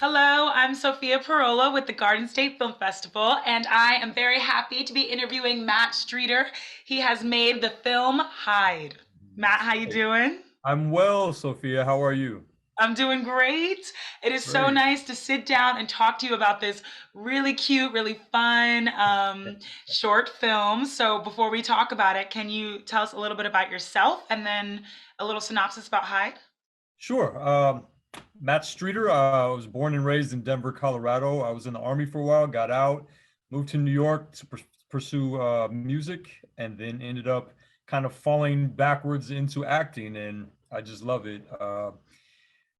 Hello, I'm Sophia Parola with the Garden State Film Festival, and I am very happy to be interviewing Matt Streeter. He has made the film Hide. Matt, how you doing? I'm well, Sophia. How are you? I'm doing great. It is so Great. nice to sit down and talk to you about this really cute, really fun short film. So before we talk about it, can you tell us a little bit about yourself and then a little synopsis about Hide? Sure. Matt Streeter. I was born and raised in Denver, Colorado. I was in the Army for a while, got out, moved to New York to pursue music, and then ended up kind of falling backwards into acting, and I just love it.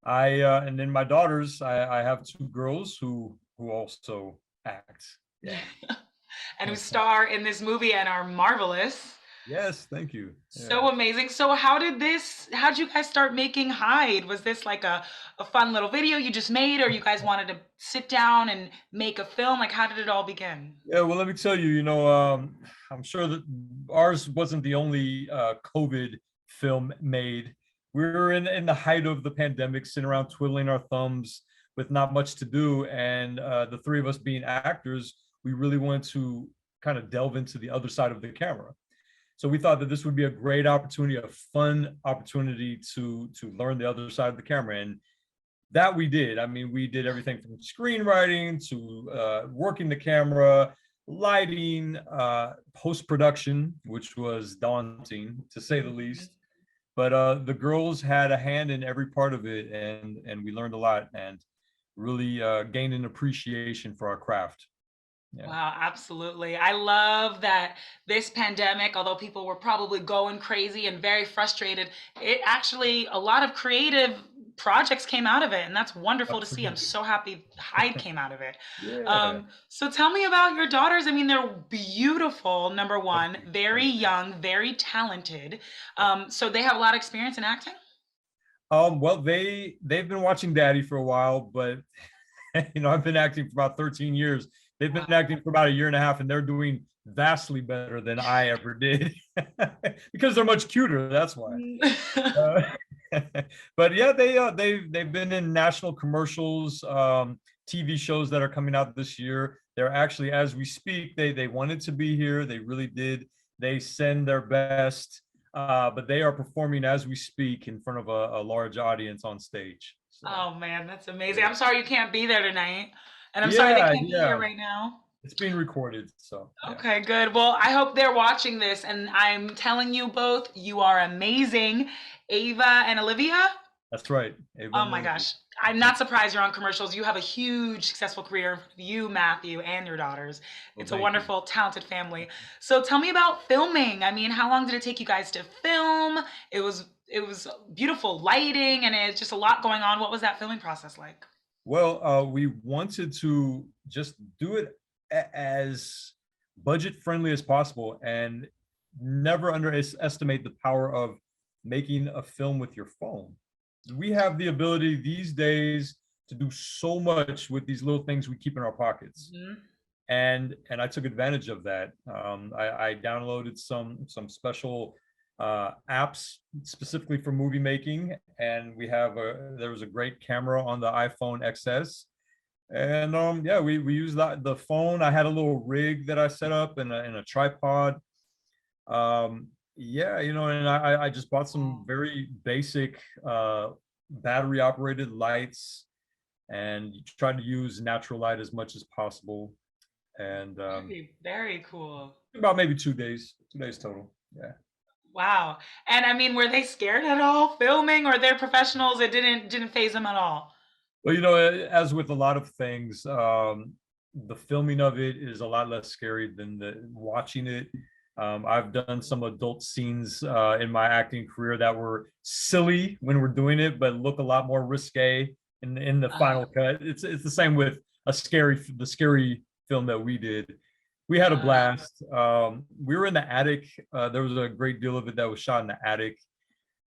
And then my daughters. I have two girls who also act. Yeah. And who star in this movie and are marvelous. Yes. Thank you. Yeah. So amazing. So how'd you guys start making Hide? Was this like a fun little video you just made, or you guys wanted to sit down and make a film? Like, how did it all begin? Yeah, well, let me tell you, I'm sure that ours wasn't the only COVID film made. We were in the height of the pandemic, sitting around twiddling our thumbs with not much to do. And the three of us being actors, we really wanted to kind of delve into the other side of the camera. So we thought that this would be a great opportunity, a fun opportunity to learn the other side of the camera. And that we did. I mean, we did everything from screenwriting to working the camera, lighting, post-production, which was daunting to say the least. But the girls had a hand in every part of it, and we learned a lot and really gained an appreciation for our craft. Yeah. Wow, absolutely. I love that this pandemic, although people were probably going crazy and very frustrated, it actually, a lot of creative projects came out of it, and that's wonderful to see. I'm Absolutely. so happy Hyde came out of it. Yeah. So tell me about your daughters. I mean, they're beautiful, number Thank one, you. very Thank you. young, very talented. So they have a lot of experience in acting? Well, they've been watching Daddy for a while, but I've been acting for about 13 years. They've been Wow. acting for about a year and a half, and they're doing vastly better than I ever did because they're much cuter. That's why. Uh, but yeah, they've been in national commercials, TV shows that are coming out this year. They're actually, as we speak, they wanted to be here. They really did. They send their best, but they are performing as we speak in front of a large audience on stage. So Oh man, that's amazing. yeah, I'm sorry you can't be there tonight. And I'm sorry they yeah, can't be here yeah. right now. It's being recorded, so yeah. Okay, good. Well, I hope they're watching this, and I'm telling you both, you are amazing. Ava and Olivia, That's right. Ava oh and my Olivia. gosh. I'm not surprised you're on commercials. You have a huge, successful career. You, Matthew, and your daughters. Well, It's a thank you. wonderful, talented family. So tell me about filming. I mean, how long did it take you guys to film? It was beautiful lighting, and it's just a lot going on. What was that filming process like? Well, we wanted to just do it as budget friendly as possible and never underestimate the power of making a film with your phone. We have the ability these days to do so much with these little things we keep in our pockets. Mhm. And I took advantage of that. I downloaded some special apps specifically for movie making, and there was a great camera on the iPhone XS, and yeah, we used the phone. I had a little rig that I set up in a tripod. Yeah, and I just bought some Oh, very basic battery operated lights and tried to use natural light as much as possible. And very, very cool. about maybe 2 days total. Yeah. Wow. And I mean, were they scared at all filming, or they're professionals? It didn't phase them at all. Well, as with a lot of things, the filming of it is a lot less scary than the watching it. I've done some adult scenes in my acting career that were silly when we're doing it, but look a lot more risque in the Uh, final cut. It's the same with the scary film that we did. We had a uh, blast. We were in the attic. There was a great deal of it that was shot in the attic,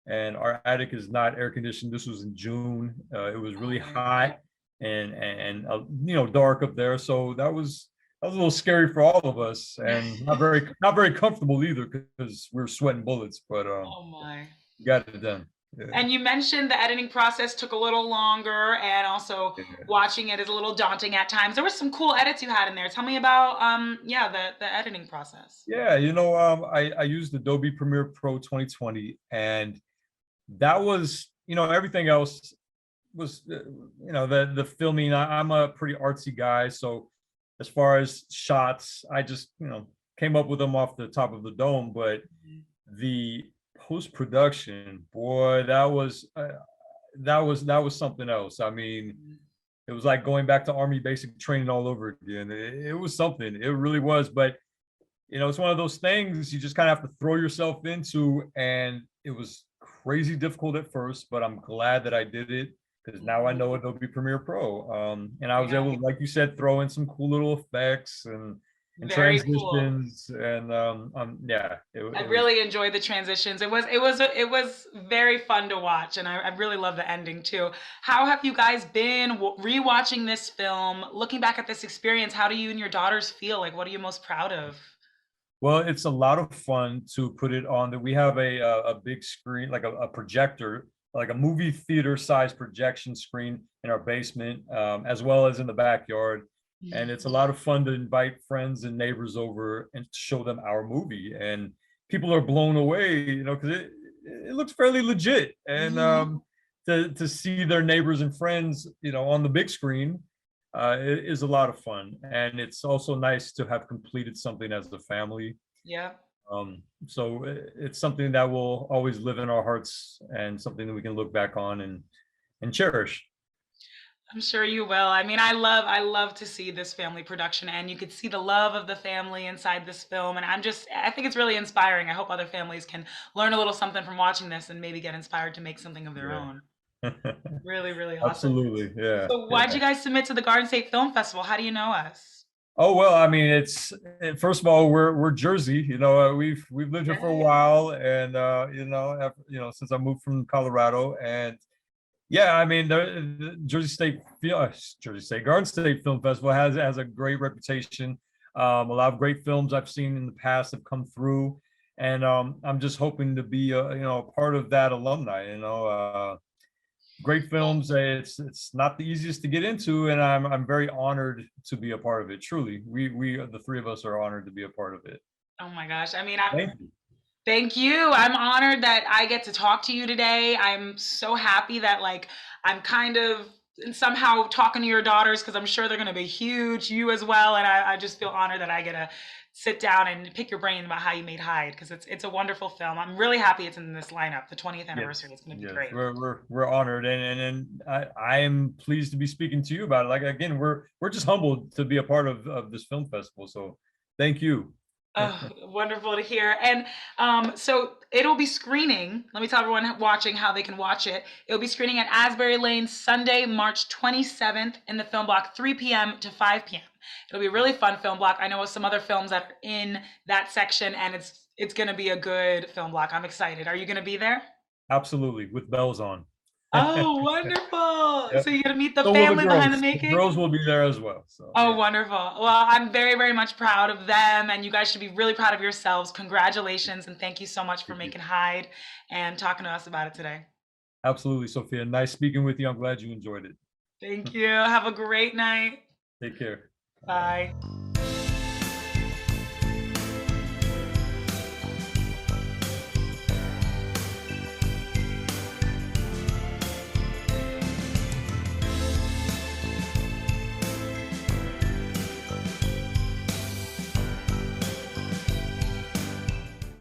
and our attic is not air conditioned. This was in June. It was oh, really very cool. hot and dark up there. So that was a little scary for all of us, and not very comfortable either because we were sweating bullets. But Oh my. we got it done. Yeah. And you mentioned the editing process took a little longer, and also Yeah. watching it is a little daunting at times. There were some cool edits you had in there. Tell me about yeah, the editing process. Yeah, I used Adobe Premiere Pro 2020, and that was, everything else was, the filming. I'm a pretty artsy guy, so as far as shots, I just, came up with them off the top of the dome. But the post production, boy, that was something else. I mean, it was like going back to army basic training all over again. It was something. It really was. But it's one of those things you just kind of have to throw yourself into, and it was crazy difficult at first, but I'm glad that I did it because now I know Adobe Premiere Pro. And I was Yeah, able, like you said, throw in some cool little effects and very cool. transitions, and yeah, I it was. really enjoyed the transitions. It was very fun to watch, and I really love the ending too. How have you guys been rewatching this film? Looking back at this experience, how do you and your daughters feel? Like, what are you most proud of? Well, it's a lot of fun to put it on. That we have a big screen, like a projector, like a movie theater size projection screen in our basement, as well as in the backyard. And it's a lot of fun to invite friends and neighbors over and to show them our movie. And people are blown away, because it looks fairly legit. And Mhm. to see their neighbors and friends, on the big screen, it is a lot of fun. And it's also nice to have completed something as a family. Yeah. So it's something that will always live in our hearts and something that we can look back on and cherish. I'm sure you will. I mean, I love to see this family production, and you could see the love of the family inside this film, and I think it's really inspiring. I hope other families can learn a little something from watching this and maybe get inspired to make something of their Yeah. own. Really, really awesome. Absolutely. Yeah. So why'd Yeah. you guys submit to the Garden State Film Festival? How do you know us? Oh well, I mean, first of all, we're Jersey. We've lived here for a Yeah. while, and since I moved from Colorado. And yeah, I mean, the Jersey State Garden State Film Festival has a great reputation. A lot of great films I've seen in the past have come through, and I'm just hoping to be a part of that alumni. Great films. It's not the easiest to get into, and I'm very honored to be a part of it. Truly, we the three of us are honored to be a part of it. Oh my gosh. I mean, I'm Thank you. Thank you. I'm honored that I get to talk to you today. I'm so happy that like I'm kind of somehow talking to your daughters because I'm sure they're going to be huge, you as well. And I just feel honored that I get to sit down and pick your brain about how you made Hyde because it's a wonderful film. I'm really happy it's in this lineup. The 20th anniversary Yes, is going to be yes, great. we're honored, and I am pleased to be speaking to you about it. Like again, we're just humbled to be a part of this film festival. So, thank you. Oh, wonderful to hear. And so it'll be screening. Let me tell everyone watching how they can watch it. It'll be screening at Asbury Lane Sunday, March 27th in the film block, 3 p.m. to 5 p.m. It'll be a really fun film block. I know of some other films that are in that section, and it's going to be a good film block. I'm excited. Are you going to be there? Absolutely, with bells on. Oh, wonderful. Yep. So you're going to meet the So will the family behind the girls. The making? girls will be there as well. So Oh, yeah. wonderful. Well, I'm very, very much proud of them, and you guys should be really proud of yourselves. Congratulations, and thank you so much for Thank you. making Hyde and talking to us about it today. Absolutely, Sophia. Nice speaking with you. I'm glad you enjoyed it. Thank you. Have a great night. Take care. Bye. Bye.